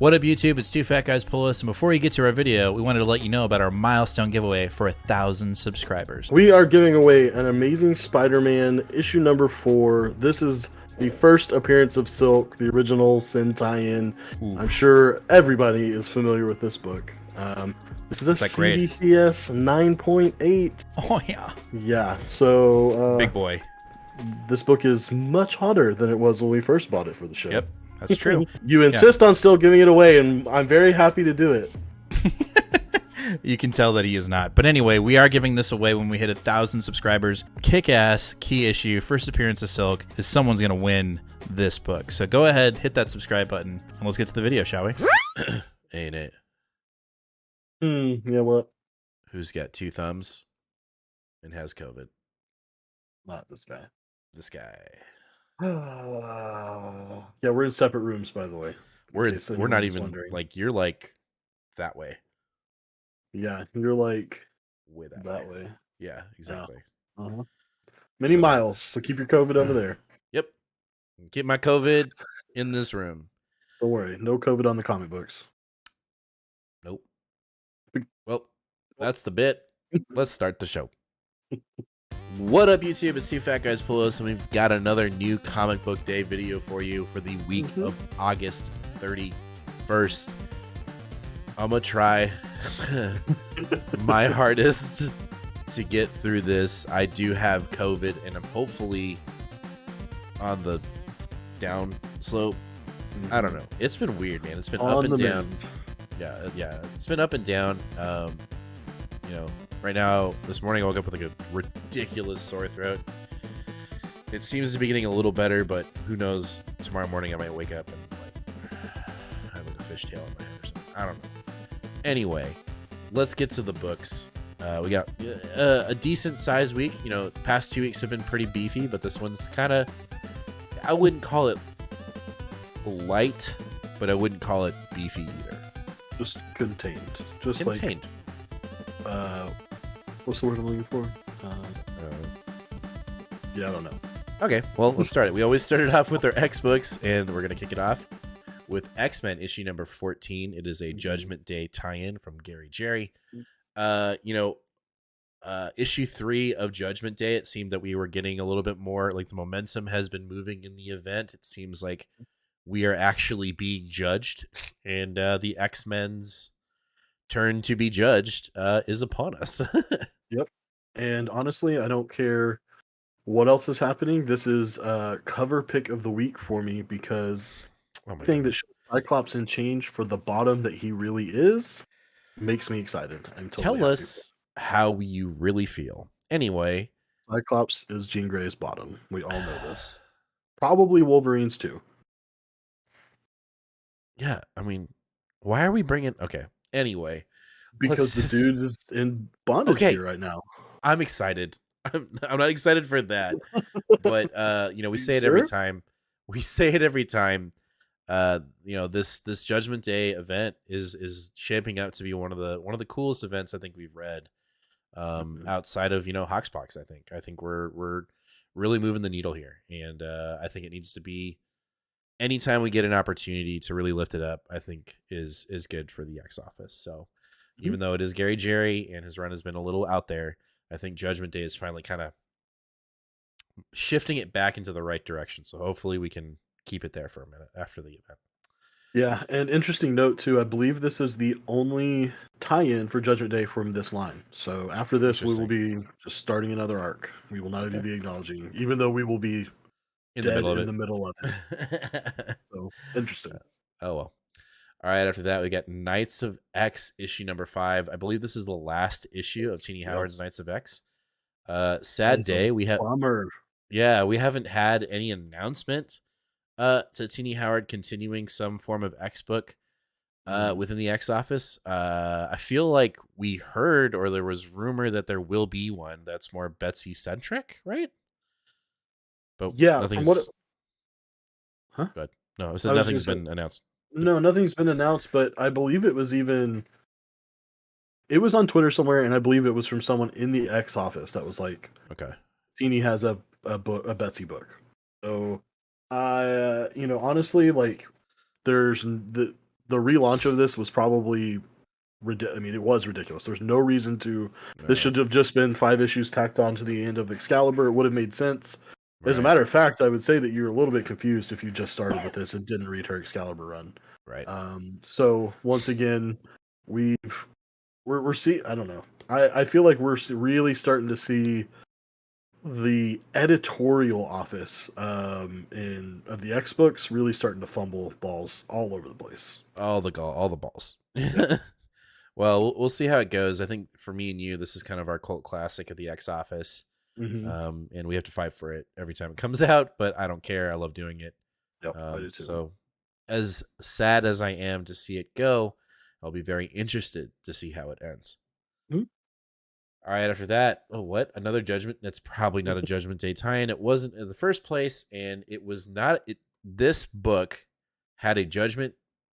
What up, YouTube? It's Two Fat Guys Pull Us, and before we get to our video, we wanted to let you know about our milestone giveaway for 1,000 subscribers. We are giving away an Amazing Spider-Man issue number 4. This is the first appearance of Silk, the original Sin tie-in. I'm sure everybody is familiar with this book. This is a CBCS 9.8. Oh, yeah. Yeah, so... Big boy. This book is much hotter than it was when we first bought it for the show. Yep, that's true. You insist on still giving it away, and I'm very happy to do it. You can tell that he is not. But anyway, we are giving this away when we hit 1,000 subscribers. Kick-ass, key issue, first appearance of Silk, is someone's going to win this book. So go ahead, hit that subscribe button, and let's get to the video, shall we? Ain't it? Yeah, what? Who's got 2 thumbs and has COVID? Not this guy. This guy. Yeah, we're in separate rooms, by the way. We're not even wondering. Like, you're like that way. Yeah, you're like way that way. Yeah, exactly. Many miles, so keep your COVID over there. Yep. Get my COVID in this room. Don't worry, no COVID on the comic books. Nope. Well, that's the bit. Let's start the show. What up, YouTube? It's Two Fat Guys Pull Us, and we've got another new comic book day video for you for the week of August 31st. I'm gonna try my hardest to get through this. I do have COVID, and I'm hopefully on the down slope. I don't know. It's been weird, man. It's been up and down. Yeah. It's been up and down. You know, right now, this morning I woke up with like a ridiculous sore throat. It seems to be getting a little better, but who knows? Tomorrow morning I might wake up and like have like a fishtail in my head or something. I don't know. Anyway, let's get to the books. We got a decent size week. You know, the past 2 weeks have been pretty beefy, but this one's kind of, I wouldn't call it light, but I wouldn't call it beefy either. Just contained. Just contained. What's the word I'm looking for? Yeah, I don't know. Okay, well, let's start it. We always started off with our X books, and we're going to kick it off with X-Men issue number 14. It is a Judgment Day tie-in from Gary Jerry. Issue 3 of Judgment Day, it seemed that we were getting a little bit more, like the momentum has been moving in the event. It seems like we are actually being judged, and the X-Men's turn to be judged is upon us. Yep. And honestly, I don't care what else is happening. This is cover pick of the week for me because the thing that shows Cyclops in change for the bottom that he really is makes me excited. I'm totally Tell us how you really feel. Anyway, Cyclops is Jean Grey's bottom. We all know this. Probably Wolverine's too. Yeah, I mean, why are we bringing... Okay, anyway. Because the dude is in bondage here right now. I'm excited. I'm not excited for that. But, we say it every time. We say it every time. This Judgment Day event is shaping up to be one of the coolest events I think we've read. Outside of, Hoxpox, I think we're really moving the needle here. And I think it needs to be... Anytime we get an opportunity to really lift it up, I think is good for the X office. So even though it is Gary Jerry and his run has been a little out there, I think Judgment Day is finally kind of shifting it back into the right direction. So hopefully we can keep it there for a minute after the event. Yeah, and interesting note too, I believe this is the only tie-in for Judgment Day from this line. So after this, we will be just starting another arc. We will not even be acknowledging, even though we will be in dead the middle of it. So interesting. Oh well. All right. After that, we got Knights of X issue number 5. I believe this is the last issue of Teenie Howard's Knights of X. Sad day. We have bummer. Yeah, we haven't had any announcement to Teenie Howard continuing some form of X book within the X office. I feel like we heard, or there was rumor that there will be one that's more Betsy centric, right? But yeah, nothing's... Good. No, I said nothing's been announced. No, nothing's been announced, but I believe it was on Twitter somewhere, and I believe it was from someone in the X office that was like, okay, Teenie has a Betsy book. So honestly, like, there's the relaunch of this was probably it was ridiculous. There's no reason to. This should have just been 5 issues tacked on to the end of Excalibur. It would have made sense. As a Right. matter of fact, I would say that you're a little bit confused if you just started with this and didn't read her Excalibur run. Right. So once again, we're see. I don't know. I feel like we're really starting to see the editorial office in of the X books really starting to fumble balls all over the place. All the balls. Yeah. Well, we'll see how it goes. I think for me and you, this is kind of our cult classic of the X Office. Mm-hmm. And we have to fight for it every time it comes out, but I don't care. I love doing it. Yep, I do too. So as sad as I am to see it go, I'll be very interested to see how it ends. Mm-hmm. All right, after that, what? Another Judgment? That's probably not a Judgment Day tie-in. It wasn't in the first place, and it was not. This book had a Judgment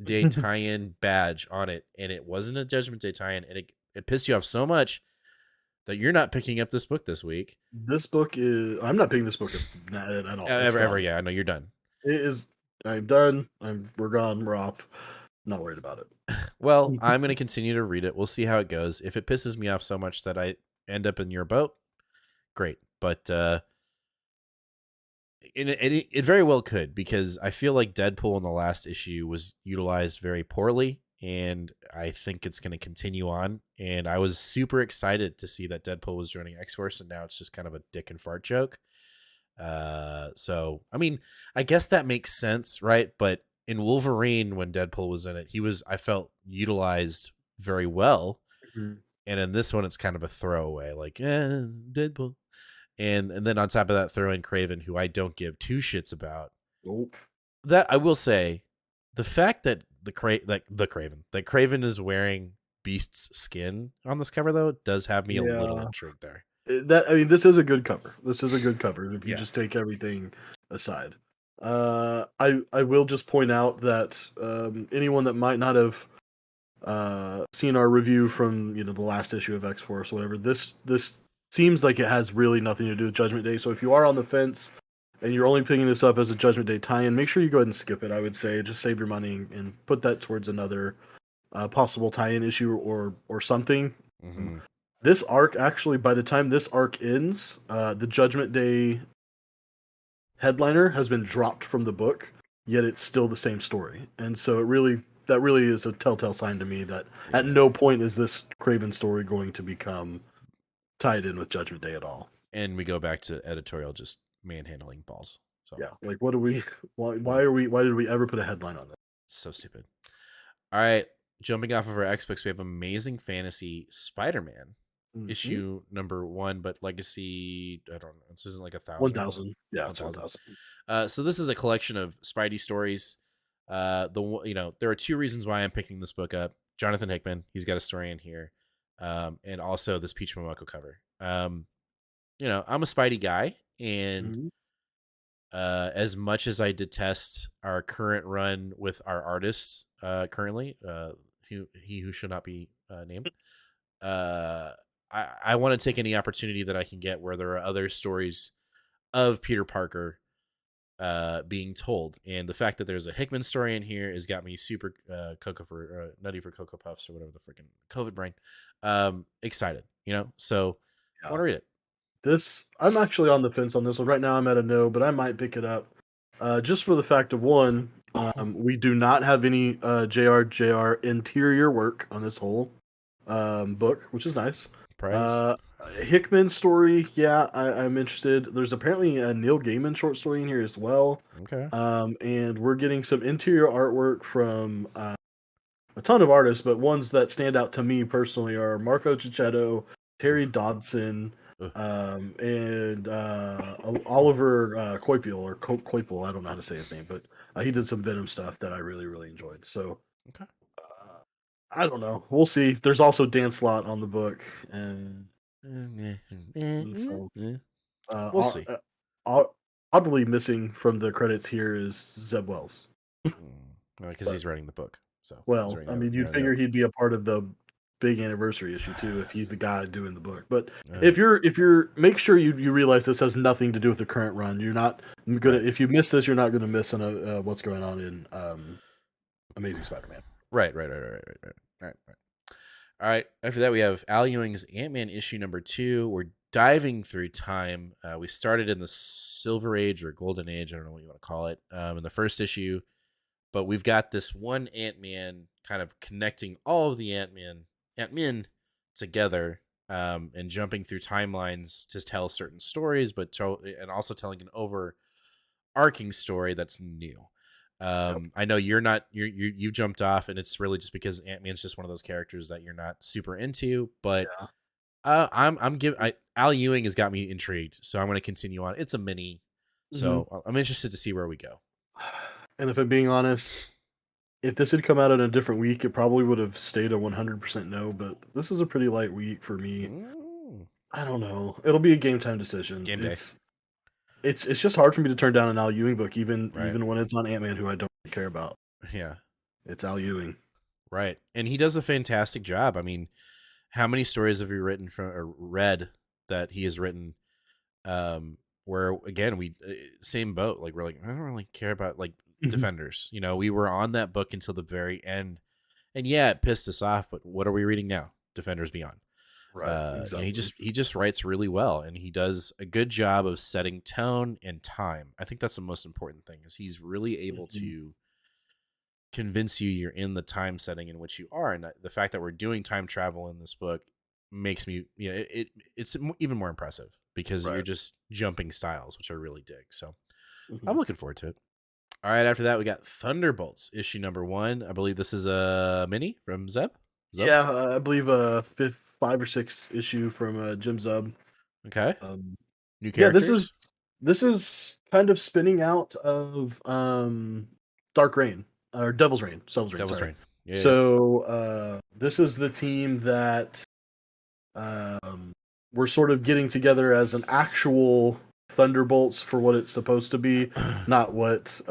Day tie-in badge on it, and it wasn't a Judgment Day tie-in, and it pissed you off so much that you're not picking up this book this week. This book is. I'm not picking this book at all. Ever. Yeah, I know you're done. It is. I'm done. We're gone. We're off. Not worried about it. Well, I'm going to continue to read it. We'll see how it goes. If it pisses me off so much that I end up in your boat, great. But it very well could, because I feel like Deadpool in the last issue was utilized very poorly, and I think it's going to continue on. And I was super excited to see that Deadpool was joining X-Force, and now it's just kind of a dick and fart joke. So, I mean, I guess that makes sense, right? But in Wolverine, when Deadpool was in it, I felt utilized very well. Mm-hmm. And in this one, it's kind of a throwaway, like, Deadpool. And then on top of that, throw in Kraven, who I don't give 2 shits about. Nope. That I will say, the fact that Kraven is wearing Beast's skin on this cover, though, does have me a little intrigued there. This is a good cover. This is a good cover if you just take everything aside. I will just point out that anyone that might not have seen our review from the last issue of X-Force, whatever, this seems like it has really nothing to do with Judgment Day. So if you are on the fence and you're only picking this up as a Judgment Day tie-in, make sure you go ahead and skip it. I would say just save your money and put that towards another possible tie-in issue or something. Mm-hmm. This arc, actually, by the time this arc ends, the Judgment Day headliner has been dropped from the book, yet it's still the same story. And so that really is a telltale sign to me that at no point is this Kraven story going to become tied in with Judgment Day at all. And we go back to editorial just manhandling balls. So yeah, like why did we ever put a headline on that? So stupid. All right, jumping off of our X-Books, we have Amazing Fantasy Spider-Man. Mm-hmm. Issue number 1, but Legacy, I don't know. This isn't like 1,000. Yeah, it's 1,000. So this is a collection of Spidey stories. There are 2 reasons why I'm picking this book up. Jonathan Hickman, he's got a story in here, and also this Peach Momoko cover. I'm a Spidey guy, and as much as I detest our current run with our artists, currently, he who should not be named. I want to take any opportunity that I can get where there are other stories of Peter Parker being told, and the fact that there's a Hickman story in here has got me super nutty for Cocoa Puffs or whatever the freaking COVID brain. Excited, so I want to read it. I'm actually on the fence on this one right now. I'm at a no, but I might pick it up just for the fact of one, we do not have any JR interior work on this whole book, which is nice. Hickman story, I'm interested. There's apparently a Neil Gaiman short story in here as well. Okay. And we're getting some interior artwork from a ton of artists, but ones that stand out to me personally are Marco Cicchetto, Terry Dodson, and Oliver Coipel or Coipel. I don't know how to say his name, but he did some Venom stuff that I really, really enjoyed. So, okay. I don't know. We'll see. There's also Dan Slott on the book, and so we'll see. Oddly missing from the credits here is Zeb Wells, because he's writing the book. So you'd figure he'd be a part of the big anniversary issue too if he's the guy doing the book. But if you're make sure you realize this has nothing to do with the current run. You're not gonna if you miss this, you're not gonna miss what's going on in Amazing Spider-Man. Right. All right. After that, we have Al Ewing's Ant-Man issue number 2. We're diving through time. We started in the Silver Age or Golden Age. I don't know what you want to call it. In the first issue, but we've got this one Ant-Man kind of connecting all of the Ant-Men together, and jumping through timelines to tell certain stories, and also telling an overarching story that's new. Yep. I know you jumped off, and it's really just because Ant-Man's just one of those characters that you're not super into. But Yeah. Al Ewing has got me intrigued, so I'm going to continue on. It's a mini, Hmm. so I'm interested to see where we go. And if I'm being honest, if this had come out in a different week, it probably would have stayed a 100% no. But this is a pretty light week for me. Mm, I don't know. It'll be a game time decision. game day, It's just hard for me to turn down an Al Ewing book, even right? when it's on Ant Man, who I don't really care about. Yeah, It's Al Ewing. right. And he does a fantastic job. I mean, how many stories have you written from or read that he has written? Where again we same boat. Like we're like I don't really care about like Mhm. Defenders. We were on that book until the very end, and yeah, it pissed us off. But what are we reading now? Defenders Beyond. Right. He Exactly. just writes really well, and he does a good job of setting tone and time. I think that's the most important thing. Is he's really able Mhm. to convince you're in the time setting in which you are, and the fact that we're doing time travel in this book makes me it's even more impressive because you're Right. just jumping styles, which I really dig. So I'm Mhm. looking forward to it. All right, after that we got Thunderbolts issue number 1. I believe this is a mini from Zub. Yeah, I believe fifth, 5 or 6 issue from Jim Zub. Okay, Um, new yeah, characters. this is kind of spinning out of Dark Reign or Devil's Reign. Devil's Sorry. Reign. Yeah. So this is the team that um, we're sort of getting together as an actual Thunderbolts for what it's supposed to be, not what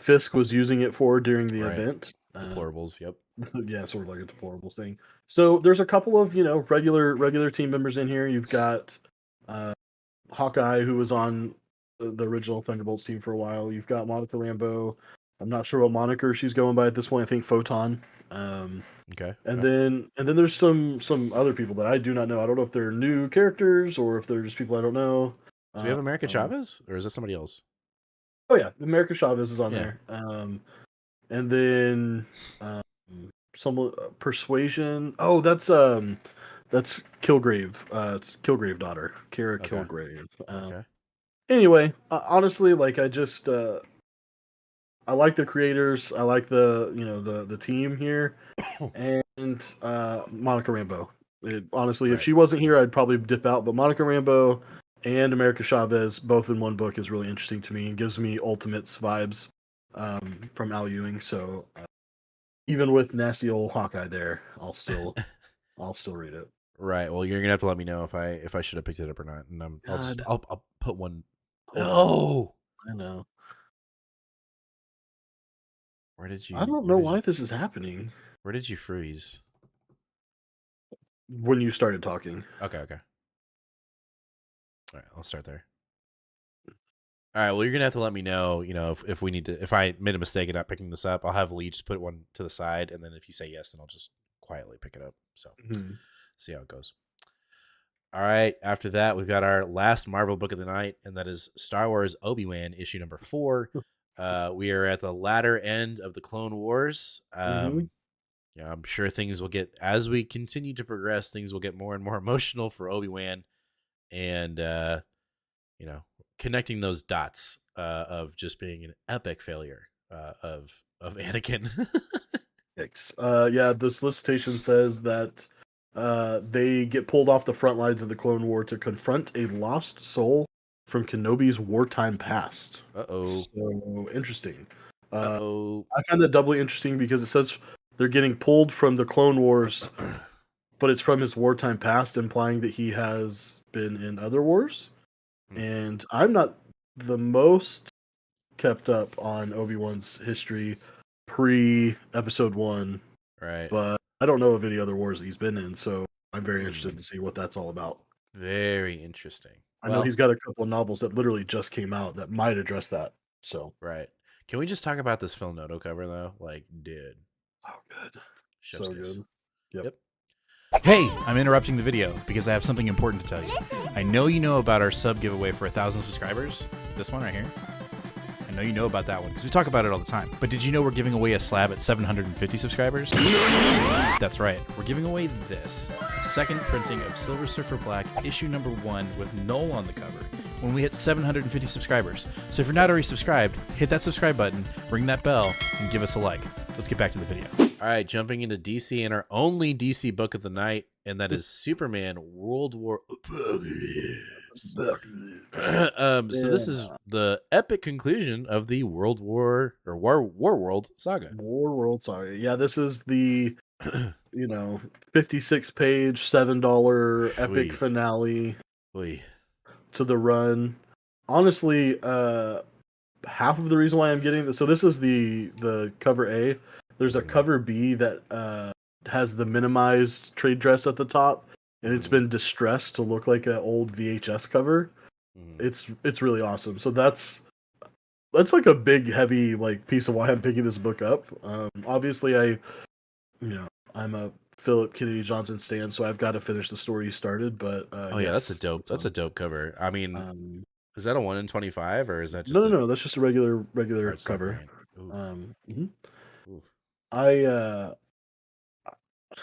Fisk was using it for during the Right, event. deplorables. Yep. Yeah, sort of like a deplorables thing. So there's a couple of regular team members in here. You've got uh, Hawkeye, who was on the original Thunderbolts team for a while. You've got Monica Rambeau. I'm not sure what moniker she's going by at this point. I think Photon. Um, Okay. and Okay. then there's some other people that I do not know. I don't know if they're new characters or if they're just people I don't know. Do we have America Um, Chavez, or is that somebody else? oh yeah, America Chavez is on Yeah. there. And then um, some Persuasion. Oh, that's Kilgrave. It's Kilgrave daughter, Kara Okay. Kilgrave. Okay. Anyway, honestly, like I like the creators. I like the team here, and Monica Rambeau. Honestly, if Right. she wasn't here, I'd probably dip out. But Monica Rambeau and America Chavez, both in one book, is really interesting to me and gives me Ultimates vibes from Al Ewing. So even with nasty old Hawkeye there, I'll still read it. Right. Well, you're gonna have to let me know if I should have picked it up or not, and God, I'll put one. hold on. Oh, I know. where did I you don't know why this is happening. where did you freeze? When you started talking. Okay. Okay. All right. I'll start there. All right. Well, you're gonna have to let me know. If we need to. If I made a mistake in not picking this up, I'll have Lee just put one to the side, and then if you say yes, then I'll just quietly pick it up. So Mhm. see how it goes. All right. After that, we've got our last Marvel book of the night, and that is Star Wars Obi-Wan issue number 4. We are at the latter end of the Clone Wars. Mhm. Yeah, I'm sure things will get as we continue to progress. Things will get more and more emotional for Obi-Wan, and you know, connecting those dots of just being an epic failure of Anakin. Yikes. Yeah, the solicitation says that they get pulled off the front lines of the Clone War to confront a lost soul from Kenobi's wartime past. Uh oh. So interesting. Uh Uh, oh. I find that doubly interesting because it says they're getting pulled from the Clone Wars, but it's from his wartime past, implying that he has been in other wars. And I'm not the most kept up on Obi-Wan's history pre Episode 1, Right. but I don't know of any other wars that he's been in, so I'm very interested to Hmm. see what that's all about. Very interesting. I know Well, he's got a couple of novels that literally just came out that might address that. So, right. Can we just talk about this Phil Noto cover though? Like, dude, Oh, good. chef's So kiss. good. Yep. Yep. Hey, I'm interrupting the video because I have something important to tell you. I know you know about our sub giveaway for 1,000 subscribers. This one right here. I know you know about that one because we talk about it all the time. But did you know we're giving away a slab at 750 subscribers? That's right. We're giving away this second printing of Silver Surfer Black issue number 1 with Null on the cover when we hit 750 subscribers. So if you're not already subscribed, hit that subscribe button, ring that bell, and give us a like. Let's get back to the video. All right, jumping into DC and our only DC book of the night, and that is Superman World War Apocalypse. So this is the epic conclusion of the Warworld saga. Warworld saga. Yeah, this is the 56-page, $7 epic Oy. finale Oy. to the run. Honestly, half of the reason why I'm getting this. So this is the cover A. There's a cover B that has the minimized trade dress at the top, and it's been distressed to look like an old VHS cover. It's really awesome. So that's like a big, heavy piece of why I'm picking this book up. Obviously, I'm a Philip Kennedy Johnson stan, so I've got to finish the story he started. But That's a dope cover. I mean, is that a 1 in 25 or is that just no? That's just a regular cover.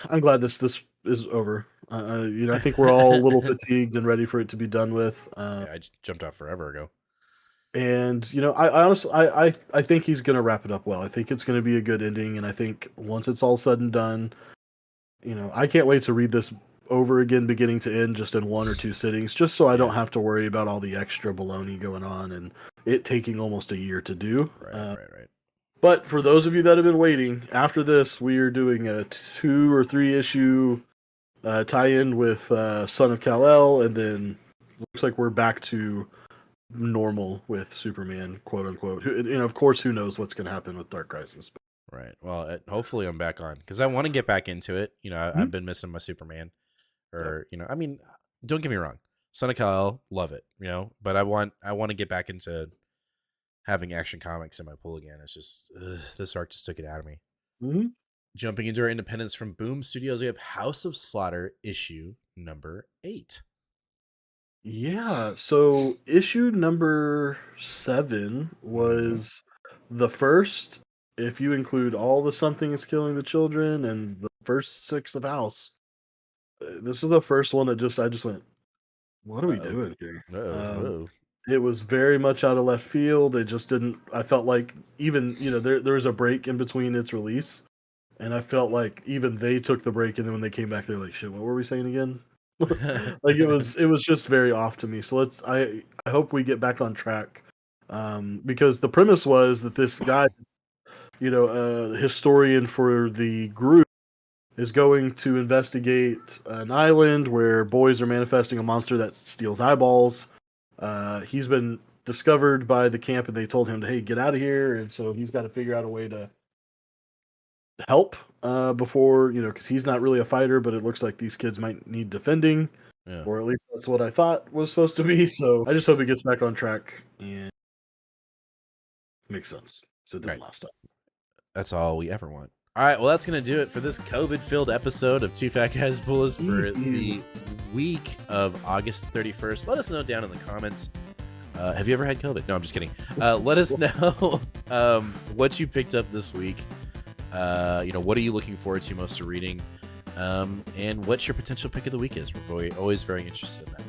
I'm glad this is over. I think we're all a little fatigued and ready for it to be done with. I jumped out forever ago. And I honestly I think he's gonna wrap it up well. I think it's gonna be a good ending, and I think once it's all said and done, I can't wait to read this over again, beginning to end, just in 1 or 2 sittings, just so I don't have to worry about all the extra baloney going on and it taking almost a year to do. Right. But for those of you that have been waiting, after this, we are doing a 2 or 3 issue tie-in with Son of Kal-El, and then looks like we're back to normal with Superman, quote unquote. Of course, who knows what's going to happen with Dark Crisis? Right. Well, hopefully I'm back on because I want to get back into it. I've been missing my Superman, I mean, don't get me wrong, Son of Kal-El, love it, but I want to get back into having Action Comics in my pool again. It's just this arc just took it out of me. Jumping into our independence from Boom Studios, we have House of Slaughter issue number 8. Yeah, so issue number 7 was the first, if you include all the Something is Killing the Children and the first 6 of House. This is the first one that I just went, what are we doing here? It was very much out of left field. It just didn't. I felt like even there was a break in between its release, and I felt like even they took the break, and then when they came back, they're like, "Shit, what were we saying again?" It was just very off to me. So I hope we get back on track, because the premise was that this guy, a historian for the group, is going to investigate an island where boys are manifesting a monster that steals eyeballs. He's been discovered by the camp, and they told him to, hey, get out of here. And so he's got to figure out a way to help before, because he's not really a fighter, but it looks like these kids might need defending, or at least that's what I thought was supposed to be. So I just hope he gets back on track and makes sense. So it didn't last time. That's all we ever want. All right, well, that's going to do it for this COVID-filled episode of Two Fat Guys Pull Us for the week of August 31st. Let us know down in the comments. Have you ever had COVID? No, I'm just kidding. Let us know what you picked up this week. What are you looking forward to most to reading? And what your potential pick of the week is. We're always very interested in that.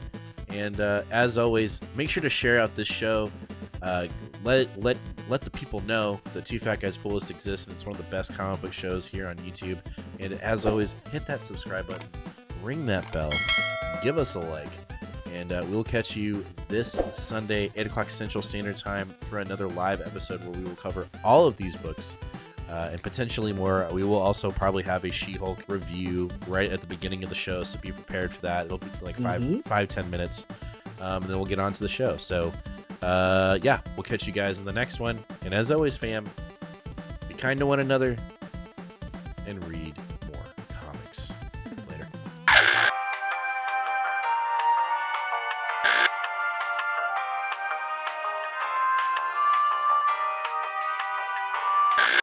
And as always, make sure to share out this show. Let the people know that Two Fat Guys Pull Us exists, and it's one of the best comic book shows here on YouTube. And as always, hit that subscribe button, ring that bell, give us a like, and we'll catch you this Sunday, 8 o'clock Central Standard Time, for another live episode where we will cover all of these books and potentially more. We will also probably have a She-Hulk review right at the beginning of the show, so be prepared for that. It'll be like 5-10 minutes, and then we'll get on to the show. So we'll catch you guys in the next one. And as always, fam, be kind to one another and read